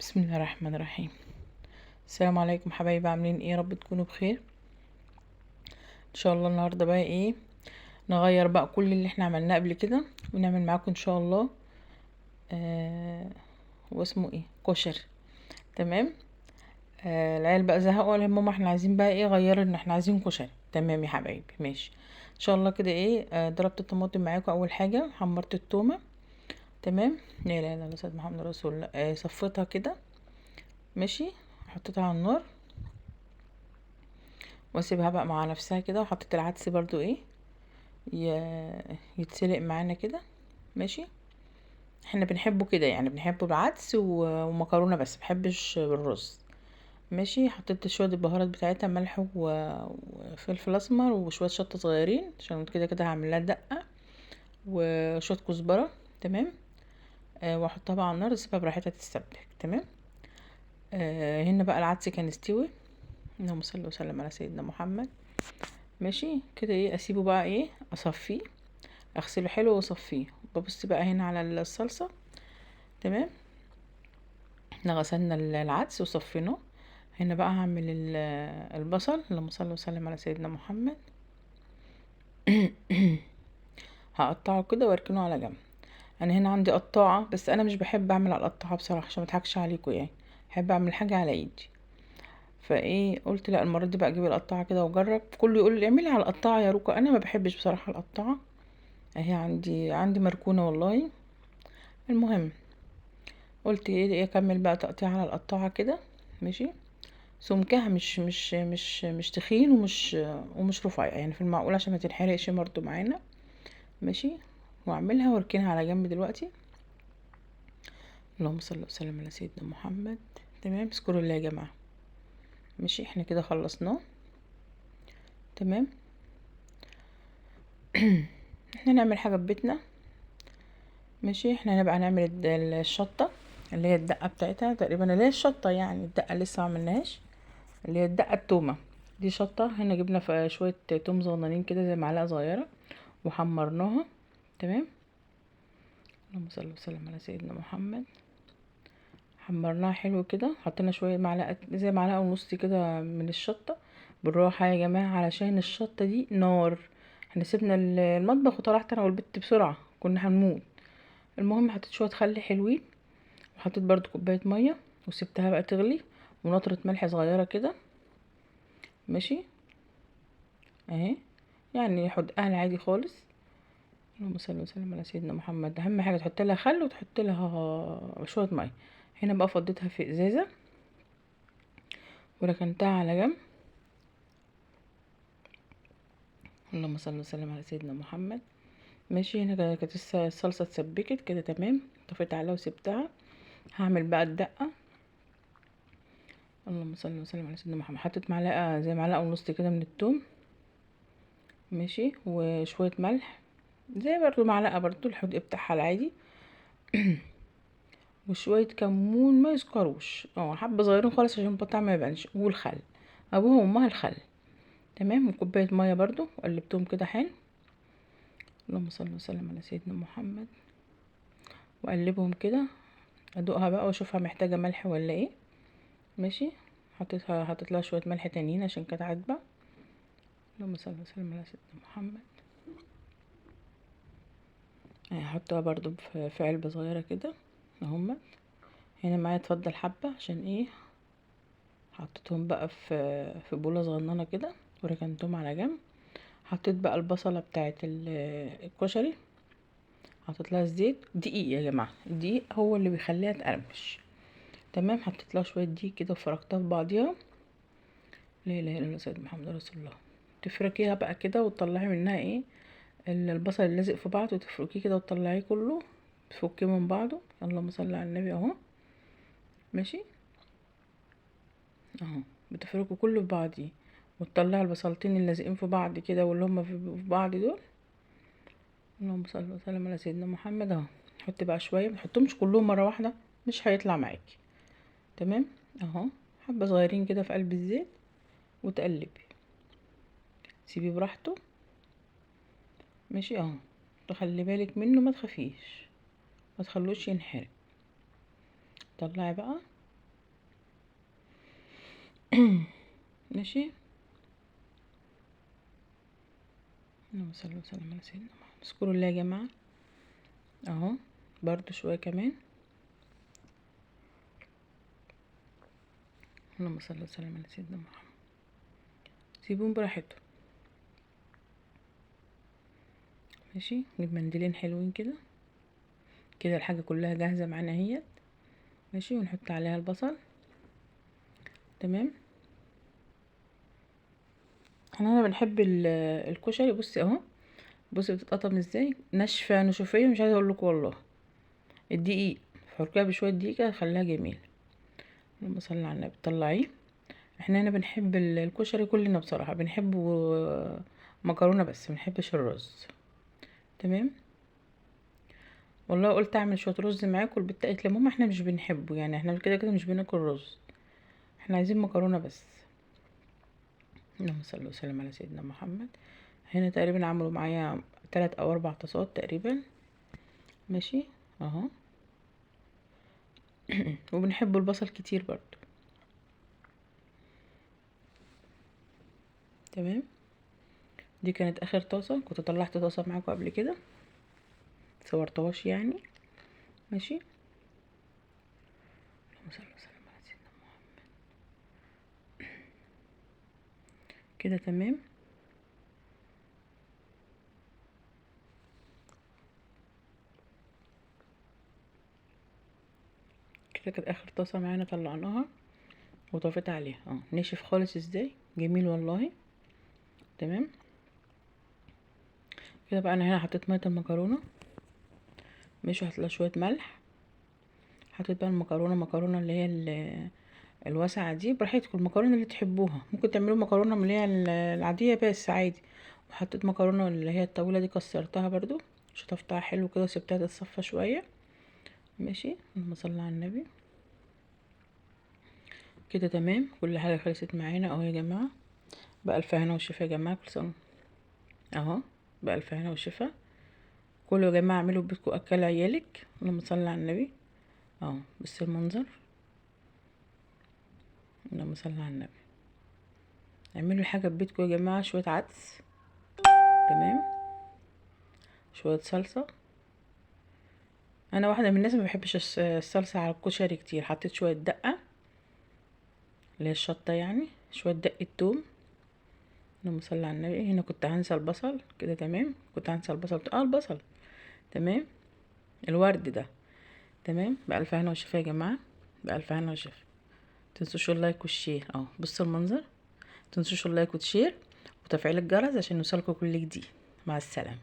بسم الله الرحمن الرحيم. السلام عليكم حبايبي، عاملين ايه؟ يا رب تكونوا بخير ان شاء الله. النهارده بقى ايه؟ نغير بقى كل اللي احنا عملناه قبل كده ونعمل معاكم ان شاء الله واسمه ايه، كشري. تمام. العيال بقى زهقوا، قالوا يا ماما احنا عايزين بقى ايه، غير ان احنا عايزين كشري. تمام يا حبايبي، ماشي ان شاء الله كده. ايه ضربت الطماطم معاكم. اول حاجه حمرت التومه. تمام. لا اله الا الله سيدنا محمد رسول الله. صفيتها كده. ماشي. حطيتها على النار واسيبها بقى مع نفسها كده. وحطيت العدس برضو ايه، يتسلق معانا كده. ماشي. احنا بنحبه كده، يعني بنحبه بعدس ومكرونه، بس بحبش بالرز. ماشي. حطيت شويه البهارات بتاعتها، ملح وفلفل اسمر وشويه شطه صغيرين، عشان كده كده هعمل لها دقه، وشويه كزبره. تمام. واحطها بقى على النار، اسيبها براحتها تتسبك. تمام. هنا بقى العدس كان استوي. اللهم صل وسلم على سيدنا محمد. ماشي كده. ايه اسيبه بقى، ايه اصفيه، اغسله حلو واصفيه. ببص بقى هنا على الصلصه. تمام. احنا غسلنا العدس وصفيناه. هنا بقى هعمل البصل. اللهم صل وسلم على سيدنا محمد. هقطعه كده واركنه على جنب. انا هنا عندي قطاعه، بس انا مش بحب اعمل على القطاعه بصراحه، عشان ما اضحكش عليكم يعني. بحب اعمل حاجه على ايدي. فايه قلت لا، المره دي بقى اجيب القطاعه كده واجرب. كله يقول لي اعملي على القطاعه يا روكا، انا ما بحبش بصراحه القطاعه. اهي عندي مركونه والله. المهم، قلت ايه اكمل بقى تقطيع على القطاعه كده. ماشي. سمكها مش تخين ومش رفيع، يعني في المعقول عشان ما تنحرقش برضو معانا. ماشي. واعملها واركنها على جنب دلوقتي. اللهم صل وسلم على سيدنا محمد. تمام. اذكروا الله يا جماعه. ماشي. احنا كده خلصناه. تمام. احنا نعمل حاجه في بيتنا. ماشي. احنا نبقى نعمل الشطه، اللي هي الدقه بتاعتها تقريبا، اللي هي الشطه يعني. الدقه لسه ما عملناهاش، اللي هي الدقه التومه. دي شطه. هنا جبنا شويه توم صغننين كده زي معلقه صغيره وحمرناها. تمام. اللهم صل وسلم على سيدنا محمد. حمرناها حلو كده. حطينا شويه معلقه، زي معلقه ونص كده من الشطه. بالراحه يا جماعه، علشان الشطه دي نار. احنا سيبنا المطبخ وطلعت انا والبت بسرعه، كنا هنموت. المهم حطيت شويه خل حلوين، وحطيت برضو كوبايه ميه، وسبتها بقى تغلي، ونطره ملح صغيره كده. ماشي. اهي، يعني حدقها العادي خالص. اللهم صل وسلم على سيدنا محمد. اهم حاجه تحط لها خل وتحط لها شويه ميه. هنا بقى فضيتها في ازازه وركنتها على جنب. اللهم صل وسلم على سيدنا محمد. ماشي. هنا كانت الصلصه اتسبكت كده. تمام. طفيت عليها وسبتها. هعمل بقى الدقه. اللهم صل وسلم على سيدنا محمد. حطيت معلقه، زي معلقه ونص كده من الثوم. ماشي. وشويه ملح، زي برضو معلقه برضو الحدق بتاعها العادي. وشويه كمون ما يسكروش، حبه صغيرين خالص عشان البطاطا ما يبانش. والخل، ابوها وامها الخل. تمام. وكوبايه ميه برضو، وقلبتهم كده حلو. اللهم صل وسلم على سيدنا محمد. واقلبهم كده، ادوقها بقى واشوفها محتاجه ملح ولا ايه. ماشي. حطيت لها شويه ملح تانيين عشان كانت عاتبه. اللهم صل وسلم على سيدنا محمد. هحطها برضو في علبه صغيره كده اهمت. هنا معايا اتفضل حبه، عشان ايه حطيتهم بقى في بوله صغننه كده وركنتهم على جنب. حطيت بقى البصله بتاعه الكشري. حطيت لها زيت دقيق يا جماعه، الدقيق هو اللي بيخليها تقرمش. تمام. حطيت لها شويه دقيق كده وفركتها في بعضيها. لا اله الا الله سيدنا محمد رسول الله. تفركيها بقى كده وتطلعي منها ايه، البصل اللازق في بعض، وتفركيه كده وتطلعيه كله، تفكيه من بعضه. اللهم صل على النبي. اهو. ماشي. اهو. بتفركوا كله في بعضيه، وتطلعي البصلتين اللازقين في بعض كده، واللي هما في بعض دول. اللهم صل وسلم على سيدنا محمد. اهو. حطي بقى شويه، متحطهمش كلهم مره واحده، مش هيطلع معاكي. تمام. اهو. حبه صغيرين كده في قلب الزيت، وتقلبي، سيبيه براحته. ماشي. اهو. تخلي بالك منه، ما تخافيش، ما تخلوش ينحرق. طلعي بقى ماشي. اللهم صل وسلم على سيدنا محمد. اذكروا الله يا جماعه اهو، برضو شويه كمان. اللهم صل وسلم على سيدنا محمد. سيبوهم براحتهم. ماشي. نجيب منديلين حلوين كده كده، الحاجه كلها جاهزه معانا اهيت. ماشي. ونحط عليها البصل. تمام. احنا هنا بنحب الكشري. بصي اهو، بصي بتتقطم ازاي، ناشفه نشوفيه، مش عايزه اقول لكم والله. الدقيق فركها بشويه دقيق كده، خليها جميل. اللهم صل على النبي. طلعيه. احنا هنا بنحب الكشري كلنا بصراحه، بنحبه مكرونه بس، بنحبش الرز. تمام. والله قلت اعمل شويه رز معاكم، البت قالت لي ماما احنا مش بنحبه، يعني احنا كده كده مش بناكل رز، احنا عايزين مكرونه بس. اللهم صل وسلم على سيدنا محمد. هنا تقريبا عملوا معايا 3 أو 4 طاسات تقريبا. ماشي اهو. وبنحب البصل كتير برضو. تمام. دي كانت اخر طاسه، كنت طلعت طاسه معاكم قبل كده صورتهاش يعني. ماشي. اللهم صل وسلم على سيدنا محمد. كده تمام. كده كانت اخر طاسه معانا، طلعناها وطفيت عليها اهو، نشف خالص ازاي، جميل والله. تمام. كده بقى انا هنا حطيت ميه المكرونه. مش هحط لها شويه ملح. حطيت بقى المكرونه، مكرونه اللي هي الواسعه دي، براحتكم المكرونه اللي تحبوها، ممكن تعملوا مكرونه من اللي هي العاديه بس عادي. وحطيت مكرونه اللي هي الطويله دي، كسرتها برضو، شطفتها حلو كده وسبتها تتصفى شويه. ماشي. اللهم صل على النبي. كده تمام، كل حاجه خلصت معانا اهو يا جماعه. بألف هنا وشفا يا جماعه، كل سنه اهو. بألف هنا وشفا. كلوا يا جماعه، اعملوا بيتكم اكل عيالك. اللهم صل على النبي. اهو بص المنظر. اللهم صل على النبي. اعملوا حاجه ببيتكم يا جماعه، شويه عدس. تمام. شويه صلصه. انا واحده من الناس ما بحبش الصلصه على الكشري كتير، حطيت شويه دقه اللي هي الشطه يعني، شويه دقه توم. اللهم صل على النبي. هنا كنت هنسى البصل كده. تمام. كنت هنسى البصل، البصل. تمام. الورد ده. تمام. بألف هنا وشفا يا جماعه. بألف هنا وشفا. تنسوش اللايك والشير اهو، بصوا المنظر. تنسوش اللايك والشير وتفعيل الجرس عشان يوصلكوا كل جديد. مع السلامه.